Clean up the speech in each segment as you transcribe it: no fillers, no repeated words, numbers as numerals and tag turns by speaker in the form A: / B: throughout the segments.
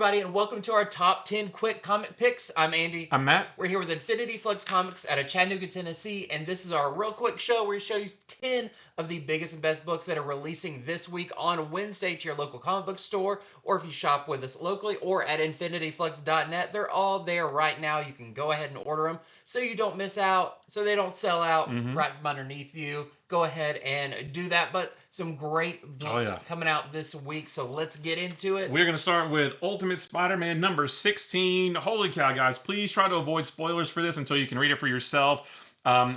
A: everybody, and welcome to our top 10 quick comic picks. I'm Andy.
B: I'm Matt.
A: We're here with Infinity Flux Comics out of Chattanooga, Tennessee, and this is our real quick show where we show you 10 of the biggest and best books that are releasing this week on Wednesday to your local comic book store, or if you shop with us locally or at infinityflux.net. They're all there right now. You can go ahead and order them so you don't miss out, so they don't sell out
B: Mm-hmm.
A: right from underneath you. Go ahead and do that. But some great
B: Oh
A: books
B: yeah.
A: coming out this week, so let's get into it.
B: We're gonna start with Ultimate Spider-Man number 16. Holy cow, guys! Please try to avoid spoilers for this until you can read it for yourself.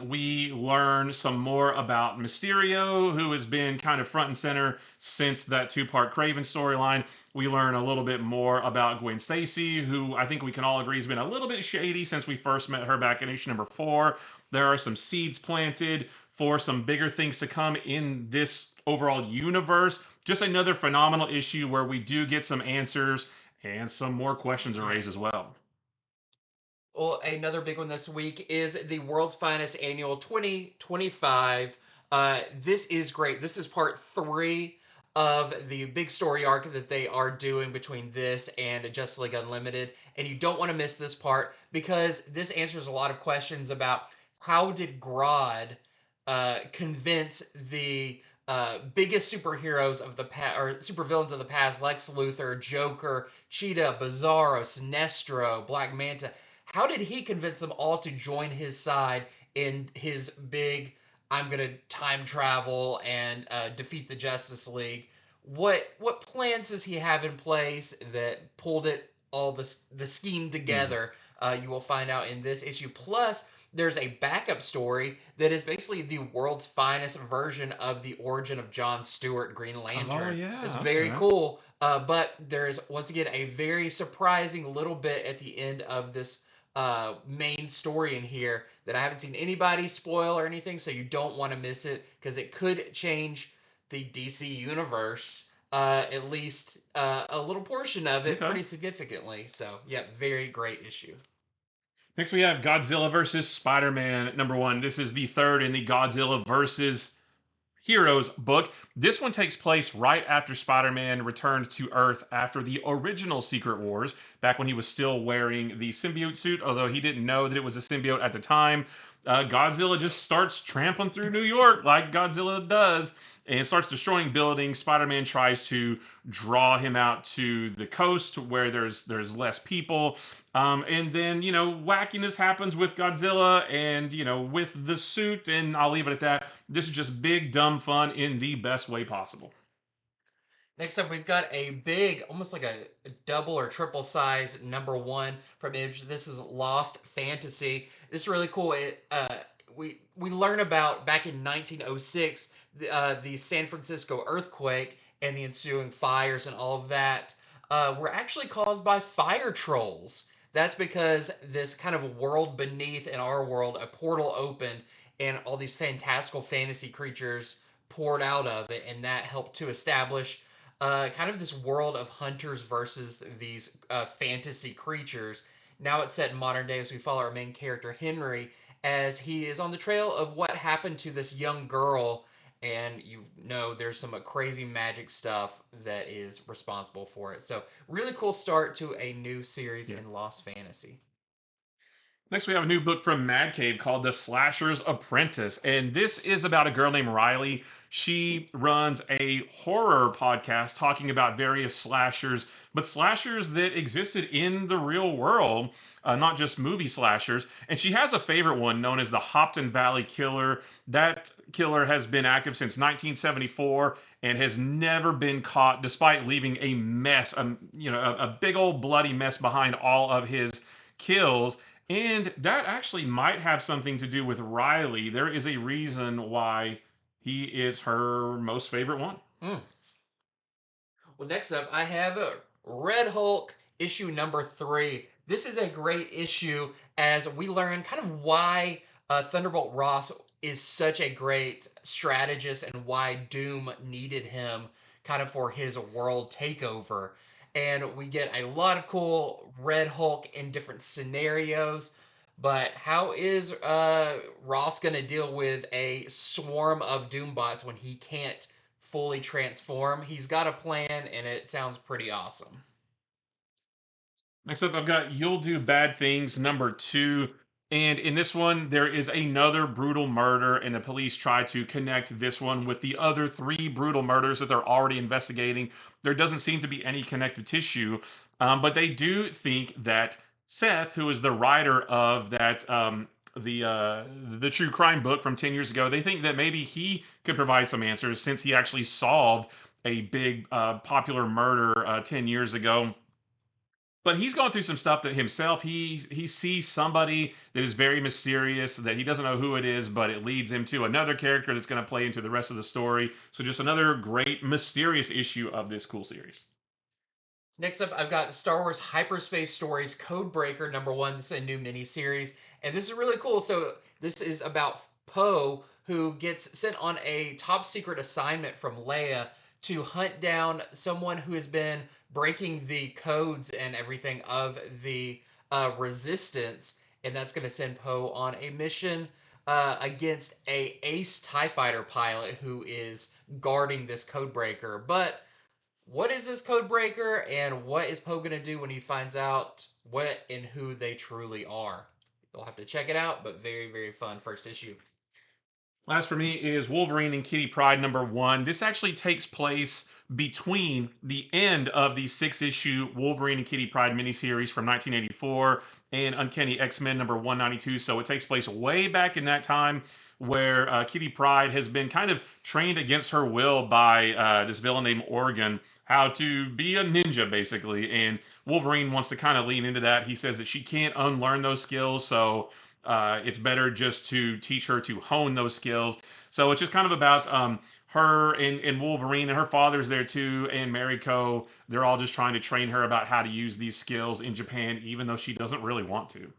B: We learn some more about Mysterio, who has been kind of front and center since that two-part Craven storyline. We learn a little bit more about Gwen Stacy, who I think we can all agree has been a little bit shady since we first met her back in issue number 4. There are some seeds planted for some bigger things to come in this overall universe. Just another phenomenal issue where we do get some answers and some more questions are raised as well.
A: Well, another big one this week is the World's Finest Annual 2025. This is great. This is part 3 of the big story arc that they are doing between this and Justice League Unlimited. And you don't want to miss this part because this answers a lot of questions about how did Grodd convince the biggest superheroes of the past, or supervillains of the past, Lex Luthor, Joker, Cheetah, Bizarro, Sinestro, Black Manta. How did he convince them all to join his side in his big "I'm gonna time travel and defeat the Justice League"? What plans does he have in place that pulled it all the scheme
B: Mm.
A: together? You will find out in this issue. Plus, there's a backup story that is basically the world's finest version of the origin of John Stewart, Green
B: Oh
A: Lantern. It's
B: yeah,
A: very
B: okay.
A: cool. But there's once again a very surprising little bit at the end of this main story in here that I haven't seen anybody spoil or anything, so you don't want to miss it because it could change the DC universe, at least a little portion of it,
B: Okay.
A: pretty significantly. So, yeah, very great issue.
B: Next, we have Godzilla versus Spider Man number 1. This is the third in the Godzilla versus Heroes book. This one takes place right after Spider Man returned to Earth after the original Secret Wars, back when he was still wearing the symbiote suit, although he didn't know that it was a symbiote at the time. Godzilla just starts trampling through New York like Godzilla does and starts destroying buildings. Spider-Man tries to draw him out to the coast where there's less people. And then, wackiness happens with Godzilla and, with the suit, and I'll leave it at that. This is just big, dumb fun in the best way possible.
A: Next up, we've got a big, almost like a double or triple size number 1 from Image. This is Lost Fantasy. This is really cool. We learn about back in 1906 the San Francisco earthquake and the ensuing fires and all of that were actually caused by fire trolls. That's because this kind of world beneath in our world, a portal opened and all these fantastical fantasy creatures poured out of it, and that helped to establish kind of this world of hunters versus these fantasy creatures. Now it's set in modern day as we follow our main character Henry as he is on the trail of what happened to this young girl, and there's some crazy magic stuff that is responsible for it. So really cool start to a new series
B: Yeah.
A: in Lost Fantasy.
B: Next, we have a new book from Mad Cave called The Slasher's Apprentice. And this is about a girl named Riley. She runs a horror podcast talking about various slashers, but slashers that existed in the real world, not just movie slashers. And she has a favorite one known as the Hopton Valley Killer. That killer has been active since 1974 and has never been caught, despite leaving a mess, a big old bloody mess behind all of his kills. And that actually might have something to do with Riley. There is a reason why he is her most favorite one.
A: Mm. Well, next up, I have Red Hulk issue number 3. This is a great issue as we learn kind of why Thunderbolt Ross is such a great strategist and why Doom needed him kind of for his world takeover. And we get a lot of cool Red Hulk in different scenarios. But how is Ross going to deal with a swarm of Doombots when he can't fully transform? He's got a plan, and it sounds pretty awesome.
B: Next up, I've got You'll Do Bad Things #2. And in this one, there is another brutal murder, and the police try to connect this one with the other three brutal murders that they're already investigating. There doesn't seem to be any connective tissue, but they do think that Seth, who is the writer of the true crime book from 10 years ago, they think that maybe he could provide some answers since he actually solved a big popular murder 10 years ago. But he's going through some stuff that himself he sees somebody that is very mysterious that he doesn't know who it is, but it leads him to another character that's going to play into the rest of the story. So just another great mysterious issue of this cool series.
A: Next up, I've got Star Wars Hyperspace Stories Codebreaker #1. This is a new miniseries, and this is really cool. So this is about Poe, who gets sent on a top secret assignment from Leia to hunt down someone who has been breaking the codes and everything of the Resistance, and that's going to send Poe on a mission against a ace TIE fighter pilot who is guarding this codebreaker. But what is this code breaker, and what is Poe going to do when he finds out what and who they truly are? You'll have to check it out, but very, very fun first issue.
B: Last for me is Wolverine and Kitty Pryde #1. This actually takes place between the end of the 6 issue Wolverine and Kitty Pryde miniseries from 1984 and Uncanny X-Men #192. So it takes place way back in that time where Kitty Pryde has been kind of trained against her will by this villain named Organ, how to be a ninja, basically. And Wolverine wants to kind of lean into that. He says that she can't unlearn those skills, so it's better just to teach her to hone those skills. So it's just kind of about her and Wolverine, and her father's there too, and Mariko. They're all just trying to train her about how to use these skills in Japan, even though she doesn't really want to.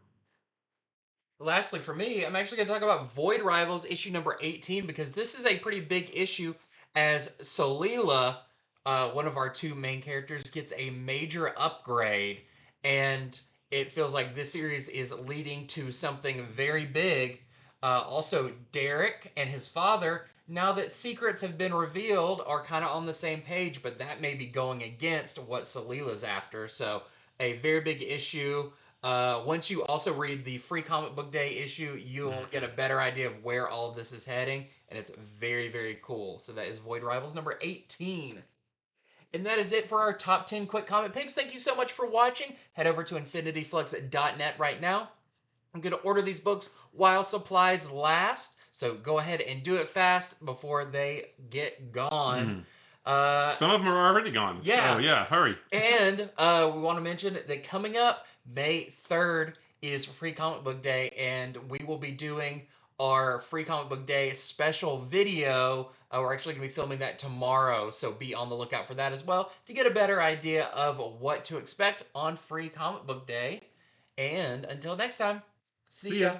A: Lastly, for me, I'm actually going to talk about Void Rivals issue #18 because this is a pretty big issue as Solila, one of our two main characters, gets a major upgrade. And it feels like this series is leading to something very big. Also, Derek and his father, now that secrets have been revealed, are kind of on the same page, but that may be going against what Solila's after. So, a very big issue. Once you also read the free comic book day issue, you'll get a better idea of where all of this is heading, and it's very, very cool. So that is Void Rivals #18. And that is it for our top 10 quick comic picks. Thank you so much for watching. Head over to infinityflux.net right now. I'm going to order these books while supplies last. So go ahead and do it fast before they get gone.
B: Mm.
A: Uh,
B: Some of them are already gone.
A: yeah.
B: So yeah, hurry.
A: And we want to mention that coming up May 3rd is Free Comic Book Day, and we will be doing our Free Comic Book Day special video. We're actually going to be filming that tomorrow, so be on the lookout for that as well to get a better idea of what to expect on Free Comic Book Day. And until next time, see ya.